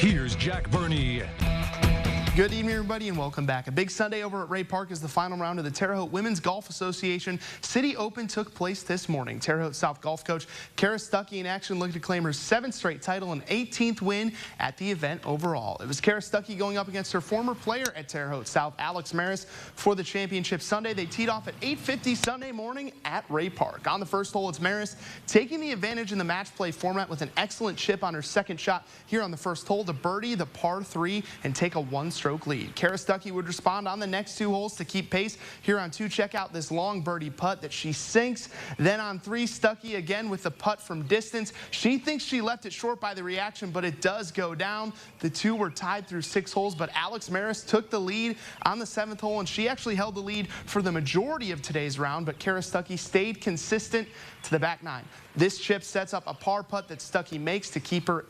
Here's Jack Burney. Good evening, everybody, and welcome back. A big Sunday over at Ray Park as the final round of the Terre Haute Women's Golf Association City Open took place this morning. Terre Haute South golf coach Kara Stuckey in action, looking to claim her 7th straight title and 18th win at the event overall. It was Kara Stuckey going up against her former player at Terre Haute South, Alex Maris, for the championship Sunday. They teed off at 8:50 Sunday morning at Ray Park. On the first hole, it's Maris taking the advantage in the match play format with an excellent chip on her second shot here on the first hole to birdie the par 3 and take a 1-stroke lead. Kara Stuckey would respond on the next 2 holes to keep pace. Here on 2, check out this long birdie putt that she sinks. Then on 3, Stuckey again with the putt from distance. She thinks she left it short by the reaction, but it does go down. The 2 were tied through 6 holes, but Alex Maris took the lead on the 7th hole, and she actually held the lead for the majority of today's round, but Kara Stuckey stayed consistent to the back 9. This chip sets up a par putt that Stuckey makes to keep her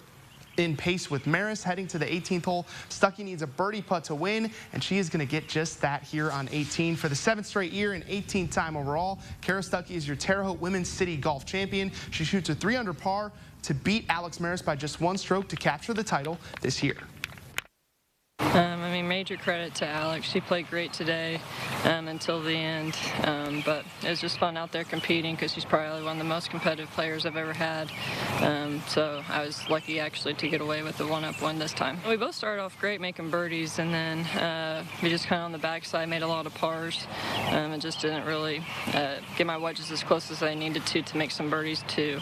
in pace with Maris. Heading to the 18th hole, Stuckey needs a birdie putt to win, and she is going to get just that here on 18. For the 7th straight year and 18th time overall, Kara Stuckey is your Terre Haute Women's City Golf Champion. She shoots a 3 under par to beat Alex Maris by just 1 stroke to capture the title this year. Major credit to Alex. She played great today until the end, but it was just fun out there competing because she's probably one of the most competitive players I've ever had. So I was lucky actually to get away with the 1-up win this time. We both started off great making birdies, and then we just kind of on the backside made a lot of pars and just didn't really get my wedges as close as I needed to make some birdies to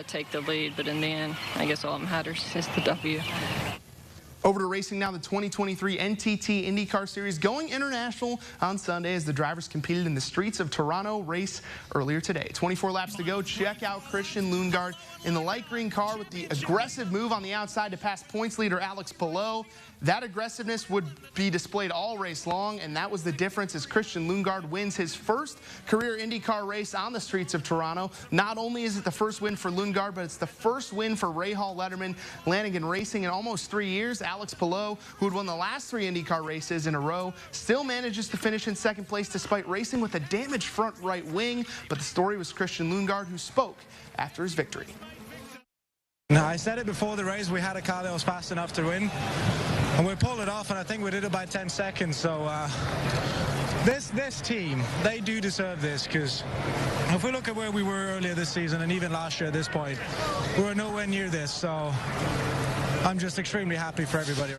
take the lead. But in the end, I guess all that matters is the W. Over to racing now, the 2023 NTT IndyCar Series going international on Sunday as the drivers competed in the streets of Toronto race earlier today. 24 laps to go. Check out Christian Lundgaard in the light green car with the aggressive move on the outside to pass points leader Alex Palou. That aggressiveness would be displayed all race long, and that was the difference as Christian Lundgaard wins his first career IndyCar race on the streets of Toronto. Not only is it the first win for Lundgaard, but it's the first win for Rahal Letterman Lanigan Racing in almost 3 years. Alex Palou, who had won the last 3 IndyCar races in a row, still manages to finish in 2nd place despite racing with a damaged front right wing. But the story was Christian Lundgaard, who spoke after his victory. No, I said it before the race, we had a car that was fast enough to win, and we pulled it off, and I think we did it by 10 seconds. So this team, they do deserve this, because if we look at where we were earlier this season and even last year at this point, we were nowhere near this. So I'm just extremely happy for everybody.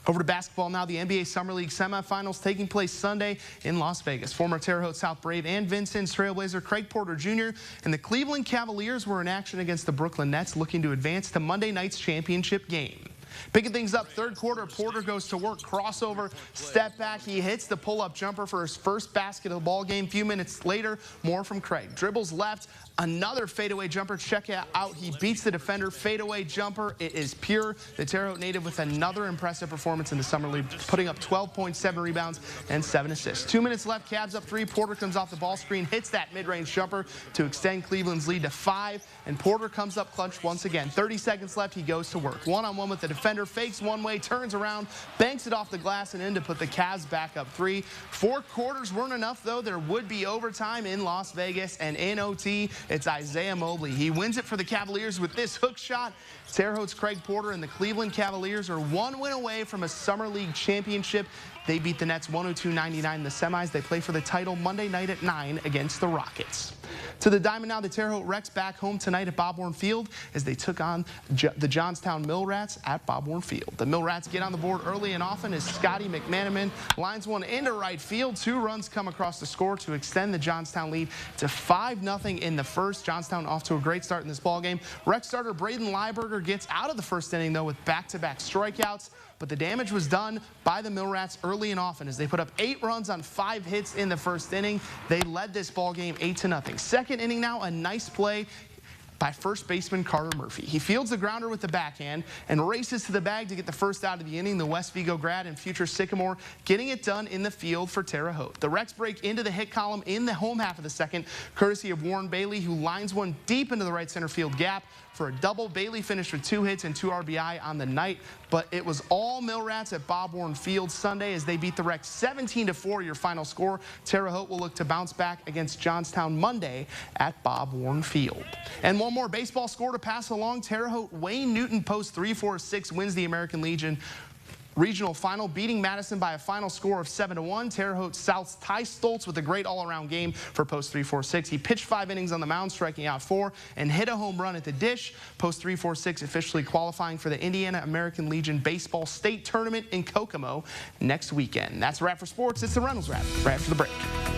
Over to basketball now. The NBA Summer League semifinals taking place Sunday in Las Vegas. Former Terre Haute South Brave and Vincennes Trailblazer Craig Porter Jr. and the Cleveland Cavaliers were in action against the Brooklyn Nets, looking to advance to Monday night's championship game. Picking things up, 3rd quarter, Porter goes to work, crossover, step back. He hits the pull-up jumper for his first basket of the ball game. A few minutes later, more from Craig. Dribbles left, another fadeaway jumper. Check it out. He beats the defender. Fadeaway jumper. It is pure. The Terre Haute native with another impressive performance in the Summer League, putting up 12.7 rebounds and 7 assists. 2 minutes left. Cavs up 3. Porter comes off the ball screen, hits that mid-range jumper to extend Cleveland's lead to 5. And Porter comes up clutch once again. 30 seconds left. He goes to work. One-on-one with the defender. Fakes one way, turns around, banks it off the glass and in to put the Cavs back up 3. 4 quarters weren't enough, though. There would be overtime in Las Vegas, and in OT, it's Isaiah Mobley. He wins it for the Cavaliers with this hook shot. Terre Haute's Craig Porter and the Cleveland Cavaliers are 1 win away from a Summer League championship. They beat the Nets 102-99 in the semis. They play for the title Monday night at 9 against the Rockets. To the Diamond now, the Terre Haute Rex back home tonight at Bob Warren Field as they took on the Johnstown Mill Rats at Bob Warren Field. The Mill Rats get on the board early and often as Scotty McManaman lines one into right field. 2 runs come across the score to extend the Johnstown lead to 5-0 in the first. Johnstown off to a great start in this ballgame. Rex starter Braden Lieberger gets out of the first inning, though, with back-to-back strikeouts. But the damage was done by the Mill Rats early and often as they put up 8 runs on 5 hits in the first inning. They led this ball game 8-0. Second inning now, a nice play by first baseman Carter Murphy. He fields the grounder with the backhand and races to the bag to get the first out of the inning. The West Vigo grad and future Sycamore getting it done in the field for Terre Haute. The Rex break into the hit column in the home half of the second, courtesy of Warren Bailey, who lines one deep into the right center field gap for a double. Bailey finished with 2 hits and 2 RBI on the night, but it was all Millrats at Bob Warren Field Sunday as they beat the Rec 17-4, your final score. Terre Haute will look to bounce back against Johnstown Monday at Bob Warren Field. And one more baseball score to pass along. Terre Haute Wayne Newton Post 3-4-6 wins the American Legion Regional Final, beating Madison by a final score of 7-1. Terre Haute South's Ty Stoltz with a great all-around game for Post 3-4-6. He pitched 5 innings on the mound, striking out 4, and hit a home run at the dish. Post 3-4-6 officially qualifying for the Indiana American Legion Baseball State Tournament in Kokomo next weekend. That's a wrap for sports. It's the Reynolds Wrap right after the break.